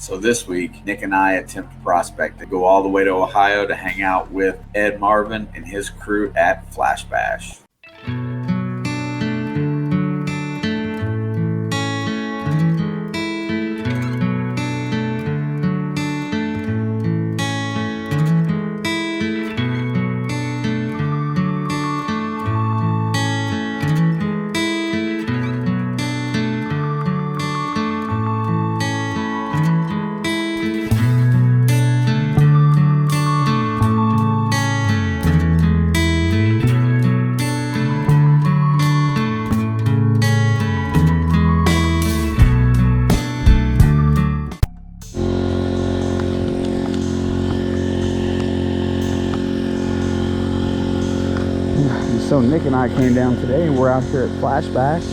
So this week, Nick and I attempt to prospect to go all the way to Ohio to hang out with Ed Marvin and his crew at Flashbash. So Nick and I came down today and we're out here at Flashbash.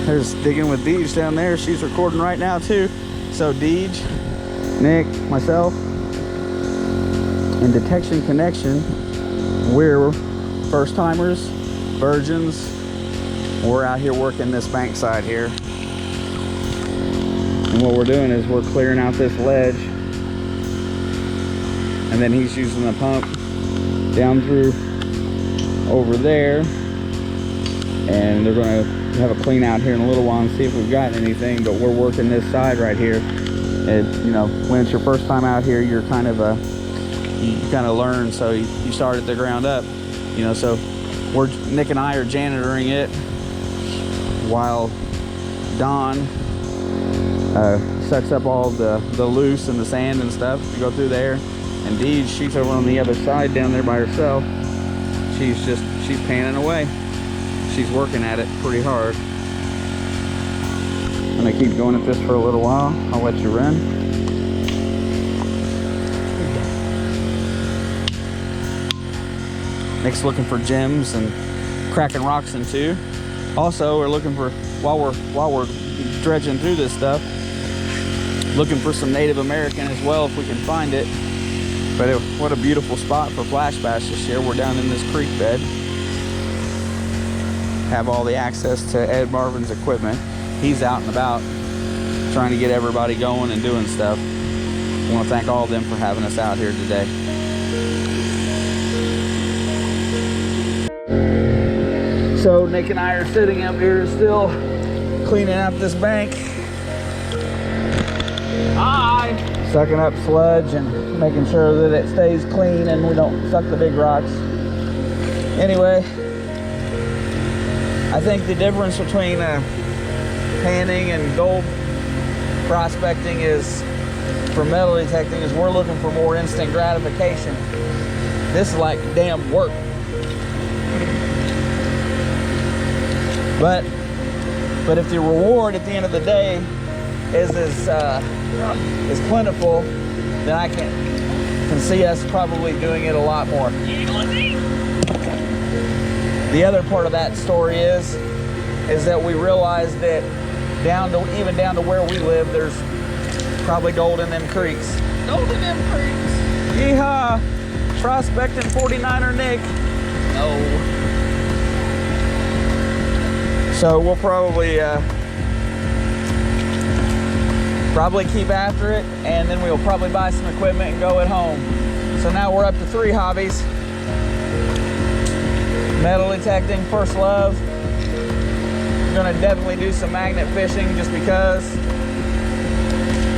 There's digging with Deej down there. She's recording right now too. So Deej, Nick, myself, and Detection Connection, we're first timers, virgins. We're out here working this bank side here. And what we're doing is we're clearing out this ledge. And then he's using the pump down through over there, and they're going to have a clean out here in a little while and see if we've got anything. But we're working this side right here, and you know, when it's your first time out here, you're kind of you kind of learn, so you start at the ground up, you know. So Nick and I are janitoring it while Don sucks up all the loose and the sand and stuff to go through there, and Deej, she's over on the other side down there by herself. She's panning away. She's working at it pretty hard. I'm gonna keep going at this for a little while. I'll let you run. Nick's looking for gems and cracking rocks into. Also, we're looking for, while we're dredging through this stuff, looking for some Native American as well if we can find it. But what a beautiful spot for Flashbash this year. We're down in this creek bed. Have all the access to Ed Marvin's equipment. He's out and about trying to get everybody going and doing stuff. I want to thank all of them for having us out here today. So Nick and I are sitting up here still cleaning out this bank. Hi! Sucking up sludge and making sure that it stays clean and we don't suck the big rocks. Anyway, I think the difference between panning and gold prospecting is, for metal detecting, is we're looking for more instant gratification. This is like damn work. But if the reward at the end of the day is plentiful, then I can see us probably doing it a lot more. The other part of that story is that we realize that even down to where we live, there's probably gold in them creeks. Gold in them creeks. Yeehaw! Prospecting 49er Nick. No. So we'll probably keep after it, and then we'll probably buy some equipment and go at home. So now we're up to 3 hobbies. Metal detecting, first love. We're gonna definitely do some magnet fishing just because,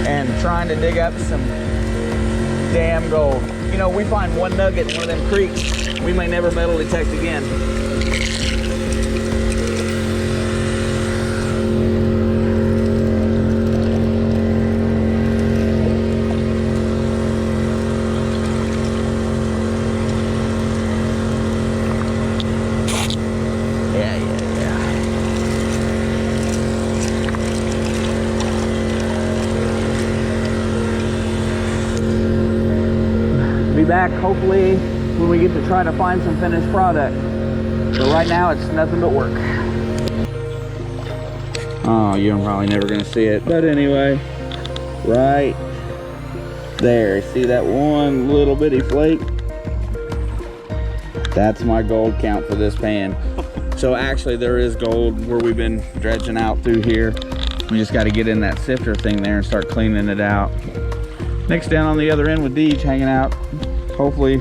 and trying to dig up some damn gold. You know, we find one nugget in one of them creeks, we may never metal detect again. Back hopefully when we get to try to find some finished product. So right now it's nothing but work. Oh, you're probably never gonna see it, but anyway, right there, see that one little bitty flake? That's my gold count for this pan. So actually there is gold where we've been dredging out through here. We just got to get in that sifter thing there and start cleaning it out. Nick's down on the other end with Deej hanging out. Hopefully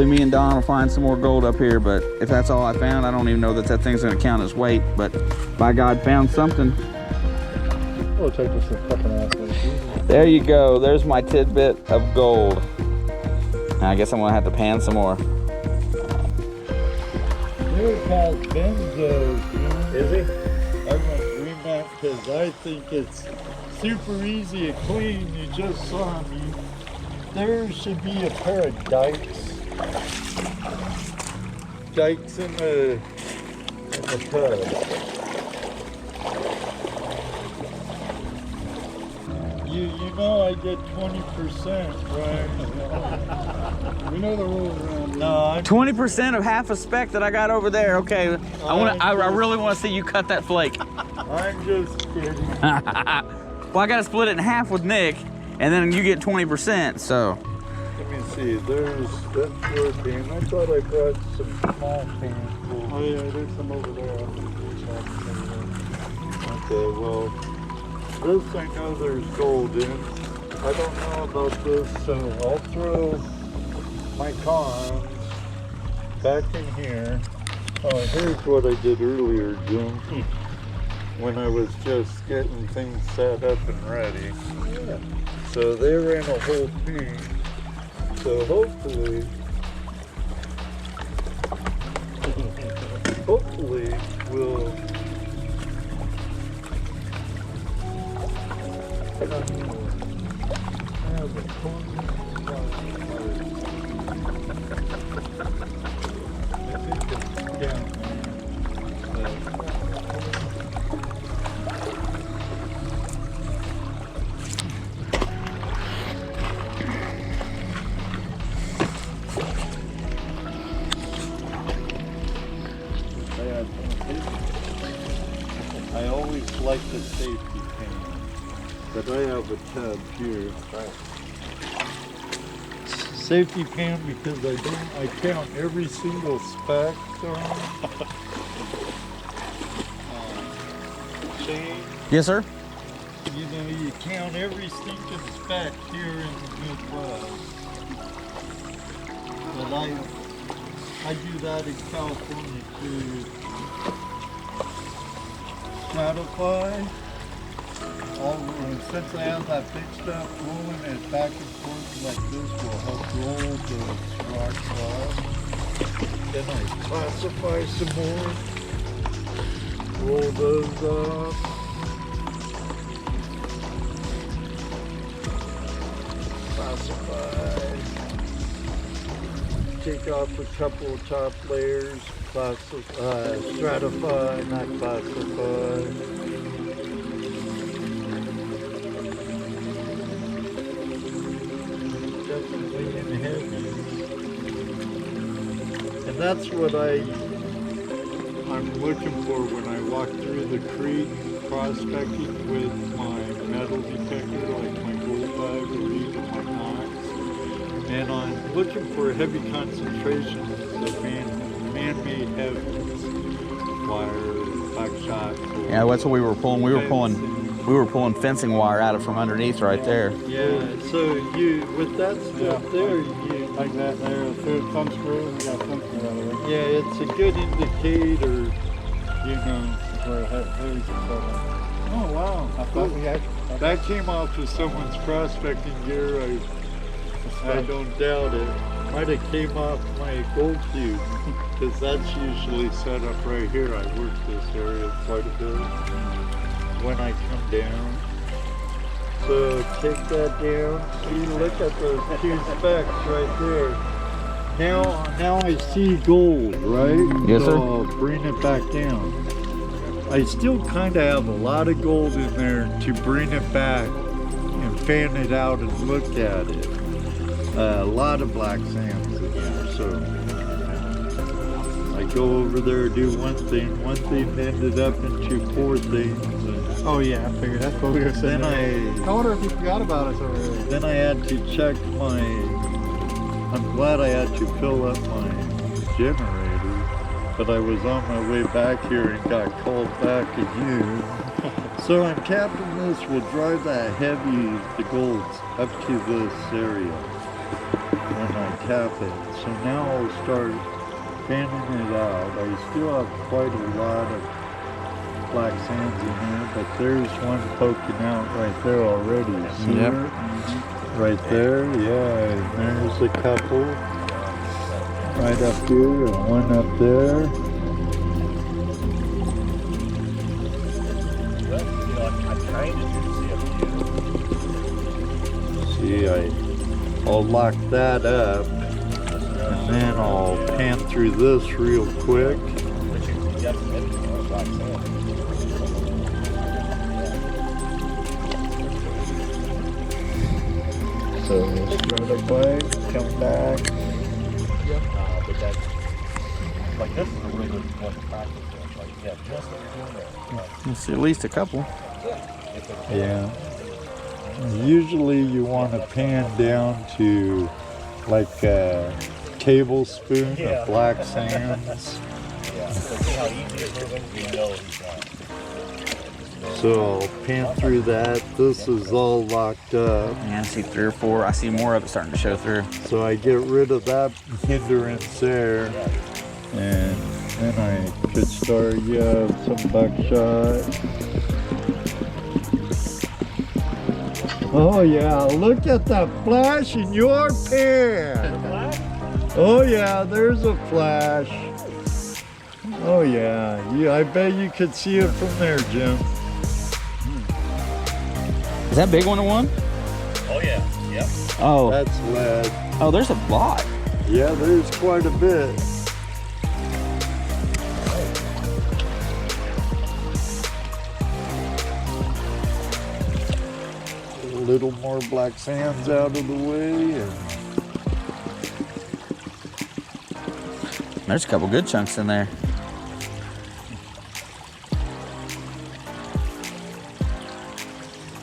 me and Don will find some more gold up here, but if that's all I found, I don't even know that that thing's gonna count as weight, but by God, found something. We'll take this a fucking ass. There you go, there's my tidbit of gold. Now, I guess I'm gonna have to pan some more. Here has benzos, man. Is he? I went remap because I think it's super easy to clean. You just saw me. There should be a pair of dikes. Dikes in the tub. You know I get 20%, right? We know the rules around here. No, 20% of half a speck that I got over there. Okay, I really want to see you cut that flake. I'm just kidding. Well, I got to split it in half with Nick, and then you get 20%. So. Let me see. That's your pan. I thought I brought some small pans. Oh yeah, there's some over there. Okay, well, this I know there's gold in. I don't know about this, so I'll throw my cons back in here. Oh, here's what I did earlier, Jim. When I was just getting things set up and ready. Yeah. So they ran a whole thing. So hopefully we'll have a corner. I think it's down there. I always like the safety pan, but I have a tub here. Safety pan because I count every single speck on. Shane, Yes, sir. you know, you count every stinking speck here in the Midwest. But I do that in California too. Stratify. Since I have that big stuff rolling it back and forth like this will help roll the rocks off. Then I classify some more. Roll those off. Classify. Take off a couple of top layers. Stratify, not classify. Definitely in heavy. And that's what I'm looking for when I walk through the creek prospecting with my metal detector, like my gold bag or even my knots. And I'm looking for heavy concentrations of man-made heavies, wire, buckshot. Yeah, that's what we were pulling. We were pulling fencing wire out of from underneath right there. Yeah, so with that stuff there, like that there, the thumb screw, we got thumb screw out of it. yeah, it's a good indicator, you know. Where heavy's oh wow, I thought we had. That came off of someone's prospecting gear. I don't doubt it. Might have came off my gold cube, because that's usually set up right here. I work this area quite a bit when I come down. So take that down. See, look at those two specks right there. Now I see gold, right? Yes, sir. So I'll bring it back down. I still kind of have a lot of gold in there to bring it back and fan it out and look at it. A lot of black sands in there, so I go over there, do one thing ended up into four things. Oh yeah, I figured that's what we were saying. Then I wonder if you forgot about us over there. Then I had to check I'm glad I had to fill up my generator, but I was on my way back here and got called back again. So I'm capping this, we'll drive that heavy, the golds, up to this area when I cap it. So now I'll start fanning it out. I still have quite a lot of black sands in there, but there's one poking out right there already. See Yep. it? Right there, yeah, and there's a couple right up here and one up there. See, I'll lock that up and then I'll pan through this real quick. So run away, come back. But that's like this is a really good one to practice with. Like, yeah, just like you're doing there. Let's see, at least a couple. Yeah. Usually you want to pan down to like a tablespoon of black sands. Yeah, so see how easy it's moving? You know he's done. So I'll pan through that. This is all locked up. Yeah, I see 3 or 4. I see more of it starting to show through. So I get rid of that hindrance there. And then I could start, yeah, some buckshot. Oh yeah, look at the flash in your pan. Oh yeah, there's a flash. Oh yeah, I bet you could see it from there, Jim. Is that big one to one? Oh yeah, yep. Oh, That's lead. oh, there's a lot. Yeah, there's quite a bit. A little more black sands out of the way, and There's a couple good chunks in there.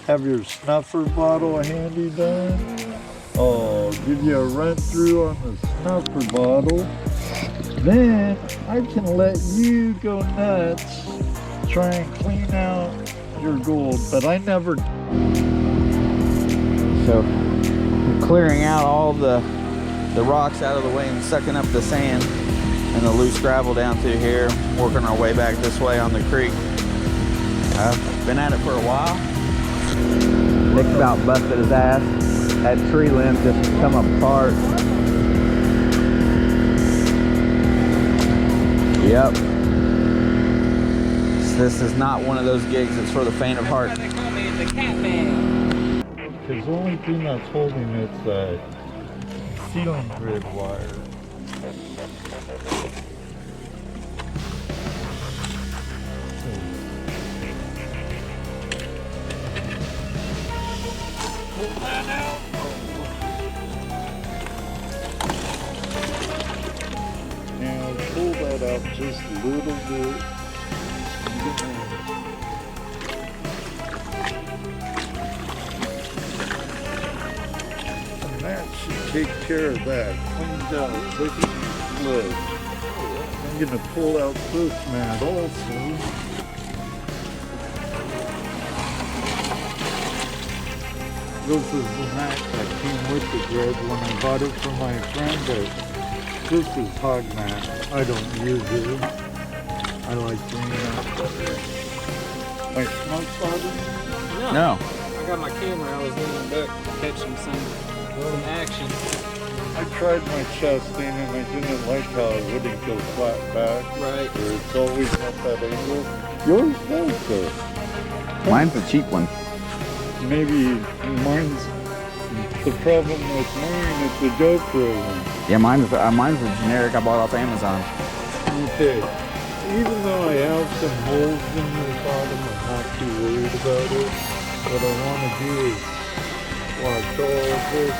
have your snuffer bottle handy, Dan? Oh, give you a run through on the snuffer bottle. Then I can let you go nuts, try and clean out your gold, but I never. So we're clearing out all the rocks out of the way and sucking up the sand and the loose gravel down through here, working our way back this way on the creek. I've been at it for a while. Nick's about busted his ass. That tree limb just come apart. Yep. This is not one of those gigs that's for the faint of heart. Because the only thing that's holding it's a ceiling grid wire. Pull that out. Now pull that out just a little bit. And that should take care of that. Cleans out. Look at the sled. I'm going to pull out this mat also. This is the mat that came with the grid when I bought it from my friend, but this is hog mat. I don't use it. I like cleaning out my smoke bottle. No. I got my camera. I was leaning back to catch some action. I tried my chesting and I didn't like how it wouldn't go flat back. Right. Where it's always at that angle. Yours does though. Mine's a cheap one. Maybe mine's the problem with mine is the GoPro one. Yeah, mine's a generic I bought off Amazon. Okay. Even though I have some holes in the bottom, I'm not too worried about it. What I want to do is watch all this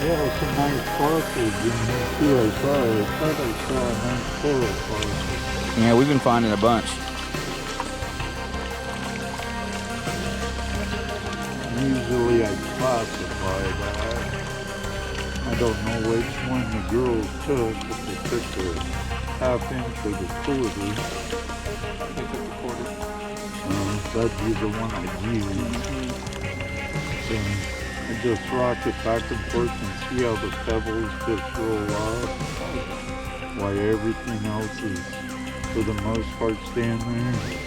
yeah, some nice sparkles in here too. I thought I saw a nice coral sparkle. Yeah, we've been finding a bunch. Usually I classify that. I don't know which one the girls took, if they took the half inch or the quarter. They took the quarter. that'd be the one I'd use. So I just rock it back and forth and see how the pebbles just roll off, while everything else is, for the most part, staying there.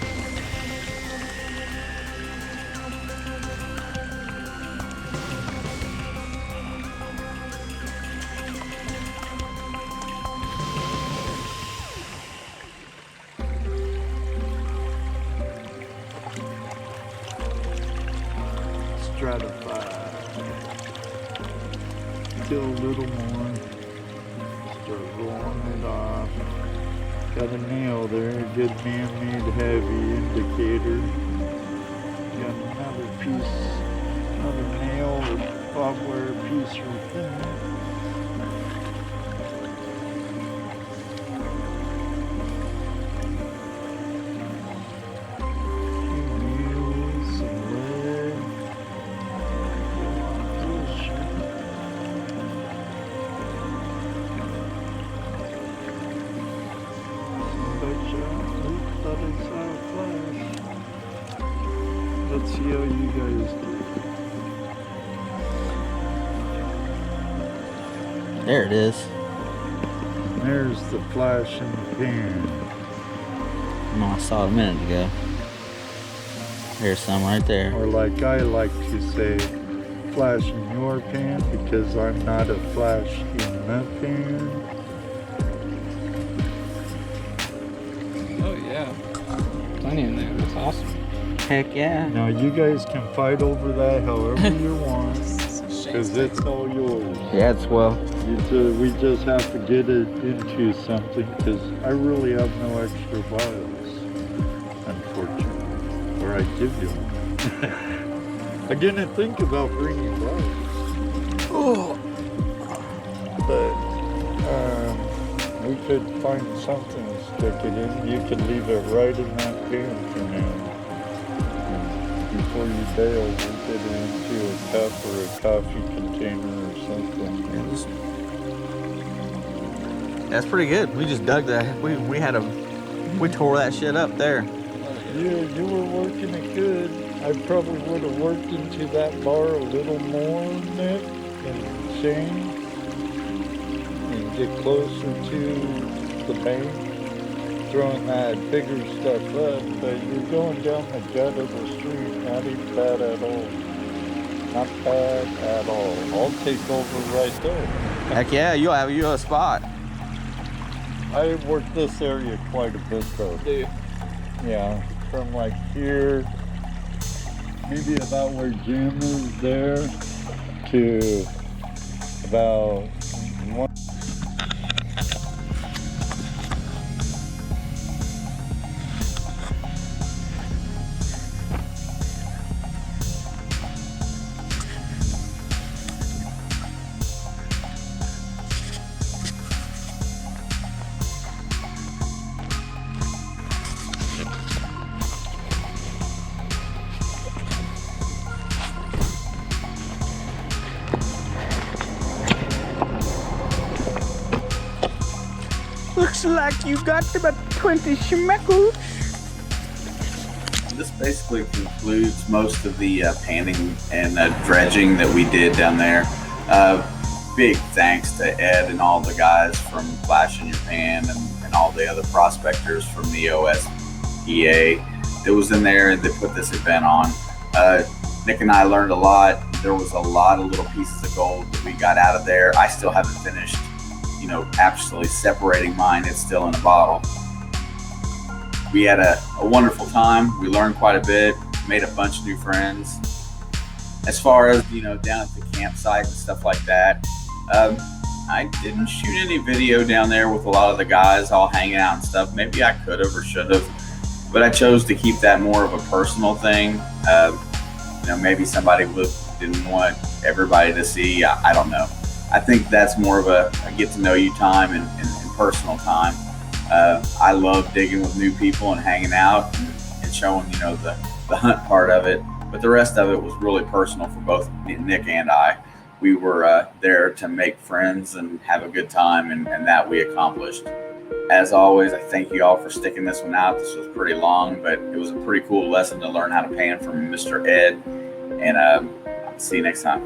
Stratify. Still a little more. Start rolling it off. Got a nail there, good man-made heavy indicator. Got another piece, another nail or barbed wire piece right there. Let's see how you guys do. There it is. There's the flash in the pan. No, I saw it a minute ago. There's some right there. Or like I like to say, flash in your pan, because I'm not a flash in the pan. Oh yeah. Plenty in there. That's awesome. Heck yeah. Now you guys can fight over that however you want, because it's all yours. Yeah, it's well. We just have to get it into something, because I really have no extra vials, unfortunately. Or I give you one. I didn't think about bringing vials. Oh. But we could find something to stick it in. You could leave it right in that pan for now. Before you bail, we'll get it into a cup or a coffee container or something. That's pretty good. We just dug that. We tore that shit up there. Yeah, you were working it good. I probably would have worked into that bar a little more, Nick and Shane, and get closer to the bank, throwing that bigger stuff up, but you're going down the gut of the street. Not even bad at all. Not bad at all. I'll take over right there. Heck yeah, you'll have you a spot. I work this area quite a bit though. Do you? Yeah, from like here, maybe about where Jim is there, to about one. Looks like you got about 20 schmeckles. This basically concludes most of the panning and dredging that we did down there. Big thanks to Ed and all the guys from Flash in Your Pan and all the other prospectors from the OSPA that was in there and that put this event on. Nick and I learned a lot. There was a lot of little pieces of gold that we got out of there. I still haven't finished, absolutely separating mine. It's still in a bottle. We had a wonderful time. We learned quite a bit, made a bunch of new friends. As far as, down at the campsite and stuff like that, I didn't shoot any video down there with a lot of the guys all hanging out and stuff. Maybe I could have or should have, but I chose to keep that more of a personal thing. Maybe somebody didn't want everybody to see. I don't know. I think that's more of a get to know you time and personal time. I love digging with new people and hanging out and showing, the hunt part of it. But the rest of it was really personal for both Nick and I. We were there to make friends and have a good time, and that we accomplished. As always, I thank you all for sticking this one out. This was pretty long, but it was a pretty cool lesson to learn how to pan from Mr. Ed. And I'll see you next time.